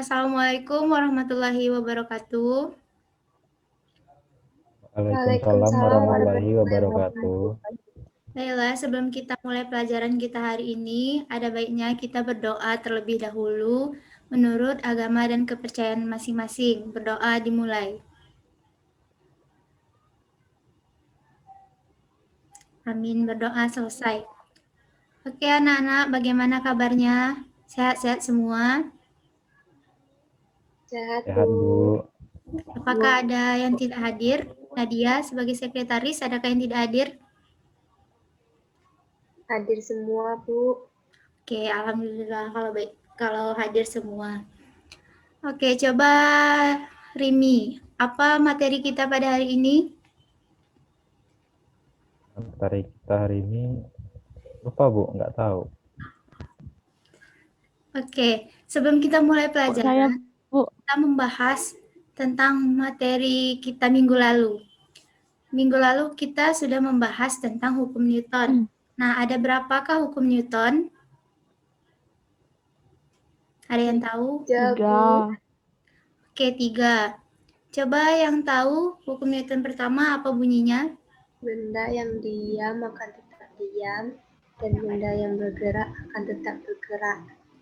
Assalamualaikum warahmatullahi wabarakatuh. Waalaikumsalam Waalaikumsalam warahmatullahi warahmatullahi wabarakatuh. wabarakatuh. Baiklah, sebelum kita mulai pelajaran kita hari ini, ada baiknya kita berdoa terlebih dahulu menurut agama dan kepercayaan masing-masing. Berdoa dimulai. Amin, berdoa selesai. Oke anak-anak, bagaimana kabarnya? Sehat-sehat semua? Sehat, Sehat, Bu. Bu. Apakah ada yang tidak hadir? Nadia sebagai sekretaris, adakah yang tidak hadir? Hadir semua, Bu. Oke, alhamdulillah kalau hadir semua. Oke, coba Rimi, apa materi kita pada hari ini? Materi kita hari ini lupa, Bu, nggak tahu. Oke, sebelum kita mulai pelajaran, Bu. kita membahas tentang materi kita minggu lalu. Minggu lalu kita sudah membahas tentang hukum Newton. Nah, ada berapakah hukum Newton? Ada yang tahu? 3, Bu. 3. Oke, 3. Coba yang tahu hukum Newton pertama apa bunyinya? Benda yang diam akan tetap diam, dan benda yang bergerak akan tetap bergerak,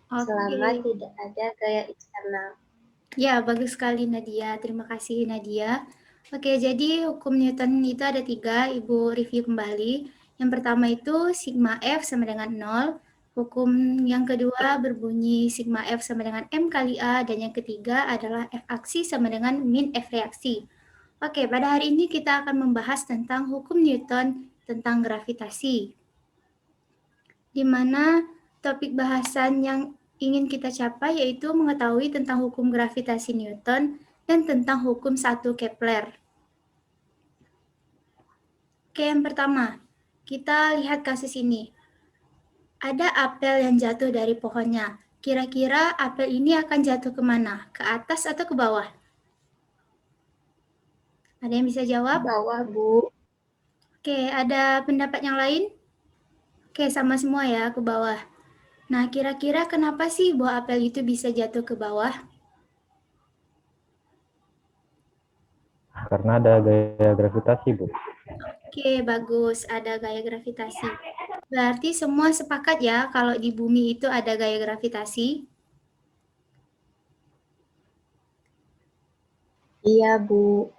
selama tidak ada gaya eksternal. Ya, bagus sekali Nadia. Terima kasih Nadia. Oke, jadi hukum Newton itu ada 3, Ibu review kembali. Yang pertama itu sigma F sama dengan 0. Hukum yang kedua berbunyi sigma F sama dengan M kali A. Dan yang ketiga adalah F aksi sama dengan min F reaksi. Oke, pada hari ini kita akan membahas tentang hukum Newton tentang gravitasi. Di mana topik bahasan yang ingin kita capai yaitu mengetahui tentang hukum gravitasi Newton dan tentang hukum 1 Kepler. Oke, yang pertama, kita lihat kasus ini. Ada apel yang jatuh dari pohonnya. Kira-kira apel ini akan jatuh kemana? Ke atas atau ke bawah? Ada yang bisa jawab? Bawah, Bu. Oke, ada pendapat yang lain? Oke, sama semua ya, ke bawah. Nah, kira-kira kenapa sih buah apel itu bisa jatuh ke bawah? Karena ada gaya gravitasi, Bu. Oke, bagus. Ada gaya gravitasi. Berarti semua sepakat ya kalau di bumi itu ada gaya gravitasi? Iya, Bu.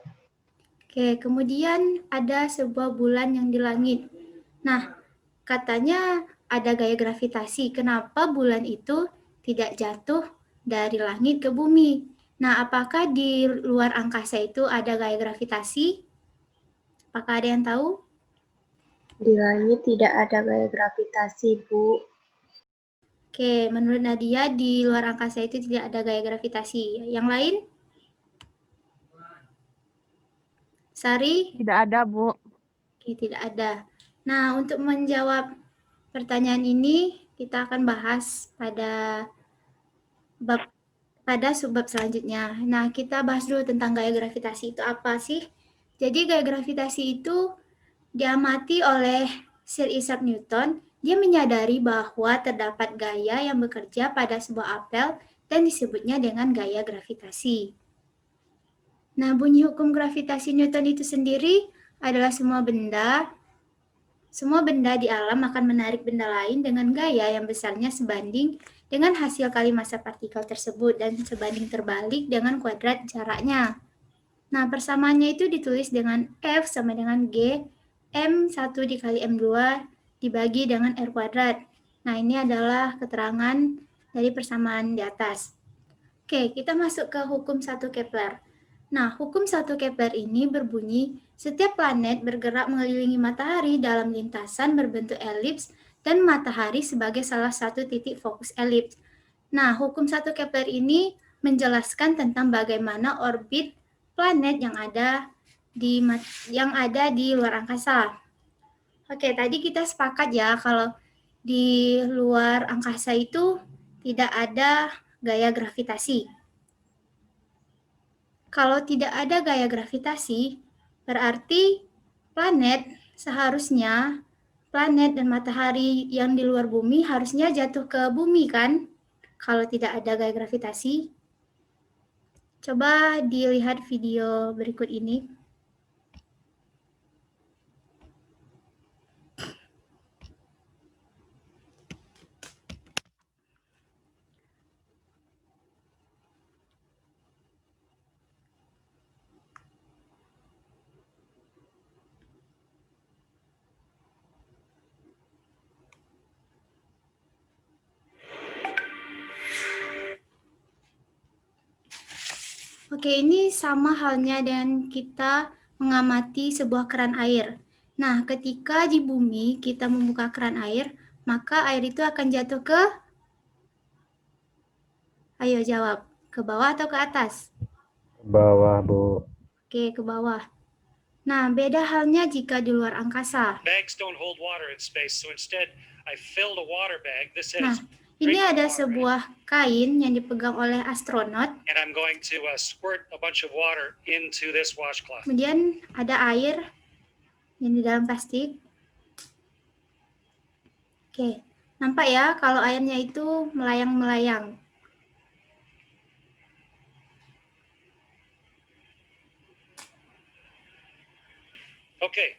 Oke, kemudian ada sebuah bulan yang di langit. Nah, katanya ada gaya gravitasi. Kenapa bulan itu tidak jatuh dari langit ke bumi? Nah, apakah di luar angkasa itu ada gaya gravitasi? Apakah ada yang tahu? Di langit tidak ada gaya gravitasi, Bu. Oke, menurut Nadia di luar angkasa itu tidak ada gaya gravitasi. Yang lain? Sari? Tidak ada, Bu. Oke, tidak ada. Nah, untuk menjawab pertanyaan ini, kita akan bahas pada subbab selanjutnya. Nah, kita bahas dulu tentang gaya gravitasi itu apa sih? Jadi, gaya gravitasi itu diamati oleh Sir Isaac Newton. Dia menyadari bahwa terdapat gaya yang bekerja pada sebuah apel dan disebutnya dengan gaya gravitasi. Nah, bunyi hukum gravitasi Newton itu sendiri adalah semua benda di alam akan menarik benda lain dengan gaya yang besarnya sebanding dengan hasil kali massa partikel tersebut dan sebanding terbalik dengan kuadrat jaraknya. Nah, persamaannya itu ditulis dengan F sama dengan G, M1 dikali M2 dibagi dengan R kuadrat. Nah, ini adalah keterangan dari persamaan di atas. Oke, kita masuk ke hukum 1 Kepler. Nah, hukum 1 Kepler ini berbunyi, setiap planet bergerak mengelilingi matahari dalam lintasan berbentuk elips dan matahari sebagai salah satu titik fokus elips. Nah, hukum 1 Kepler ini menjelaskan tentang bagaimana orbit planet yang ada di luar angkasa. Oke, tadi kita sepakat ya kalau di luar angkasa itu tidak ada gaya gravitasi. Kalau tidak ada gaya gravitasi, berarti planet dan matahari yang di luar bumi harusnya jatuh ke bumi kan? Kalau tidak ada gaya gravitasi. Coba dilihat video berikut ini. Oke, ini sama halnya dengan kita mengamati sebuah keran air. Nah, ketika di bumi kita membuka keran air, maka air itu akan jatuh ke, ayo jawab, ke bawah atau ke atas? Ke bawah, Bu. Oke, ke bawah. Nah, beda halnya jika di luar angkasa. Bags don't hold water in space, so instead I filled a water bag. This Nah, says ini ada sebuah kain yang dipegang oleh astronot. and I'm going to squirt a bunch of water into this washcloth. Kemudian ada air yang di dalam plastik. Oke, nampak ya kalau airnya itu melayang-melayang. Okay,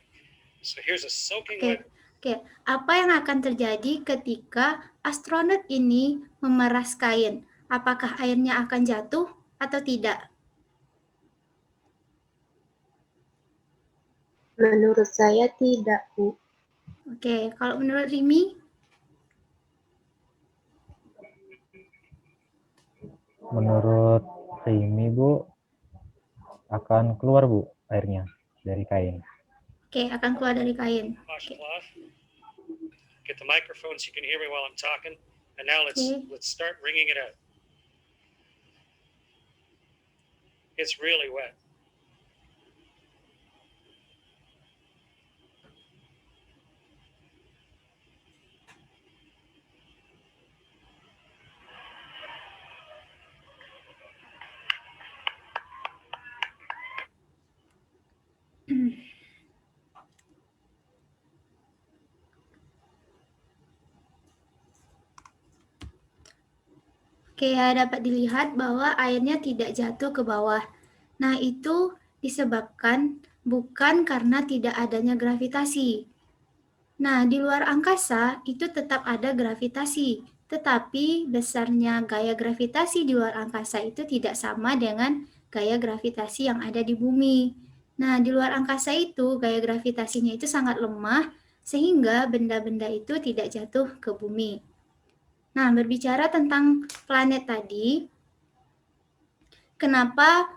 so here's a soaking Oke, wet. oke. Apa yang akan terjadi ketika astronot ini memeras kain? Apakah airnya akan jatuh atau tidak? Menurut saya tidak, Bu. Oke, kalau menurut Rimi? Menurut Rimi, Bu, akan keluar, Bu, airnya dari kain. Oke, akan keluar dari kain. Washcloth. Get the microphone so you can hear me while I'm talking. And now let's start wringing it out. It's really wet. Oke, ya, dapat dilihat bahwa airnya tidak jatuh ke bawah. Nah, itu disebabkan bukan karena tidak adanya gravitasi. Nah, di luar angkasa itu tetap ada gravitasi, tetapi besarnya gaya gravitasi di luar angkasa itu tidak sama dengan gaya gravitasi yang ada di bumi. Nah, di luar angkasa itu gaya gravitasinya itu sangat lemah, sehingga benda-benda itu tidak jatuh ke bumi. Nah, berbicara tentang planet tadi, kenapa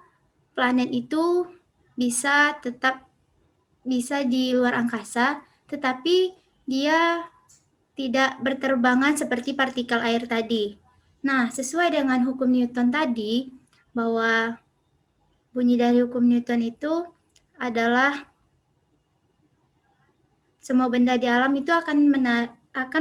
planet itu bisa di luar angkasa, tetapi dia tidak berterbangan seperti partikel air tadi. Nah, sesuai dengan hukum Newton tadi, bahwa bunyi dari hukum Newton itu adalah semua benda di alam itu akan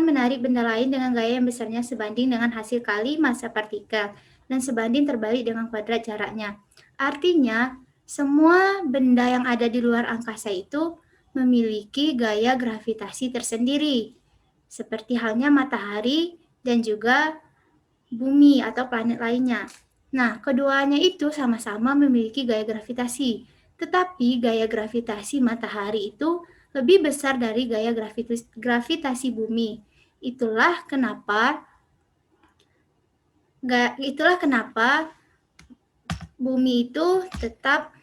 menarik benda lain dengan gaya yang besarnya sebanding dengan hasil kali massa partikel dan sebanding terbalik dengan kuadrat jaraknya. Artinya, semua benda yang ada di luar angkasa itu memiliki gaya gravitasi tersendiri, seperti halnya matahari dan juga bumi atau planet lainnya. Nah, keduanya itu sama-sama memiliki gaya gravitasi, tetapi gaya gravitasi matahari itu lebih besar dari gaya gravitasi bumi. Itulah kenapa bumi itu tetap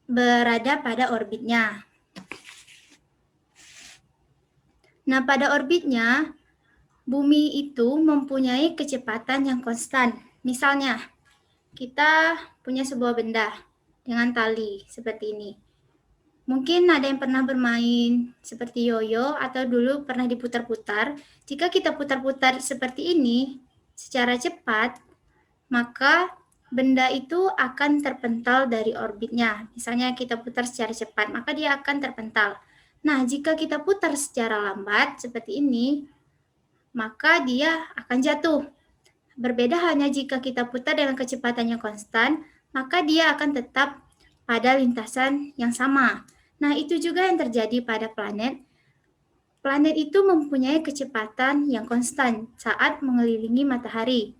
berada pada orbitnya. Nah, pada orbitnya, bumi itu mempunyai kecepatan yang konstan. Misalnya, kita punya sebuah benda dengan tali seperti ini. Mungkin ada yang pernah bermain seperti yoyo atau dulu pernah diputar-putar. Jika kita putar-putar seperti ini secara cepat, maka benda itu akan terpental dari orbitnya. Misalnya kita putar secara cepat, maka dia akan terpental. Nah, jika kita putar secara lambat seperti ini, maka dia akan jatuh. Berbeda halnya jika kita putar dengan kecepatan yang konstan, maka dia akan tetap pada lintasan yang sama. Nah, itu juga yang terjadi pada planet. Planet itu mempunyai kecepatan yang konstan saat mengelilingi matahari.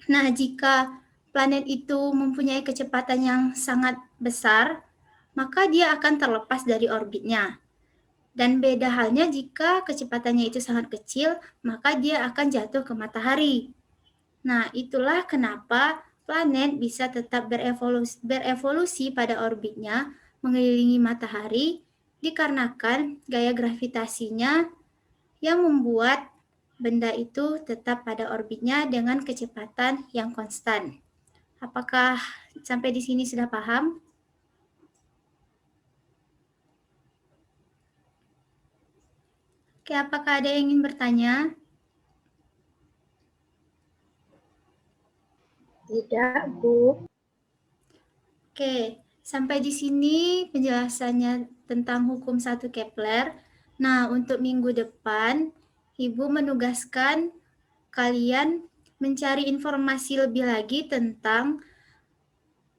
Nah, jika planet itu mempunyai kecepatan yang sangat besar, maka dia akan terlepas dari orbitnya. Dan beda halnya jika kecepatannya itu sangat kecil, maka dia akan jatuh ke matahari. Nah, itulah kenapa planet bisa tetap berevolusi pada orbitnya mengelilingi matahari, dikarenakan gaya gravitasinya yang membuat benda itu tetap pada orbitnya dengan kecepatan yang konstan. Apakah sampai di sini sudah paham? Oke, apakah ada yang ingin bertanya? Tidak, Bu. Oke, sampai di sini penjelasannya tentang hukum 1 Kepler. Nah, untuk minggu depan, Ibu menugaskan kalian mencari informasi lebih lagi tentang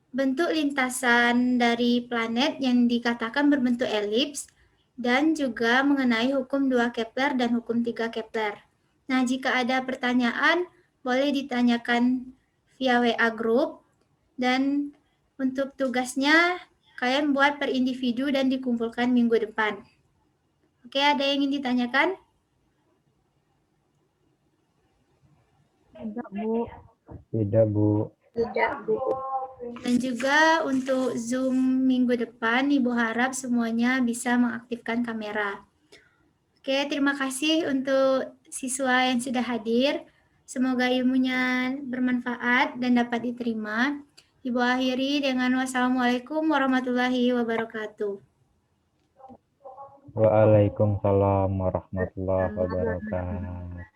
bentuk lintasan dari planet yang dikatakan berbentuk elips, dan juga mengenai hukum 2 Kepler dan hukum 3 Kepler. Nah, jika ada pertanyaan, boleh ditanyakan via WA group, dan untuk tugasnya, kalian buat per individu dan dikumpulkan minggu depan. Oke, ada yang ingin ditanyakan? Tidak, Bu. Tidak, Bu. Tidak, Bu. Dan juga untuk Zoom minggu depan, Ibu harap semuanya bisa mengaktifkan kamera. Oke, terima kasih untuk siswa yang sudah hadir. Semoga ilmunya bermanfaat dan dapat diterima. Ibu akhiri dengan wassalamualaikum warahmatullahi wabarakatuh. Waalaikumsalam warahmatullahi wabarakatuh.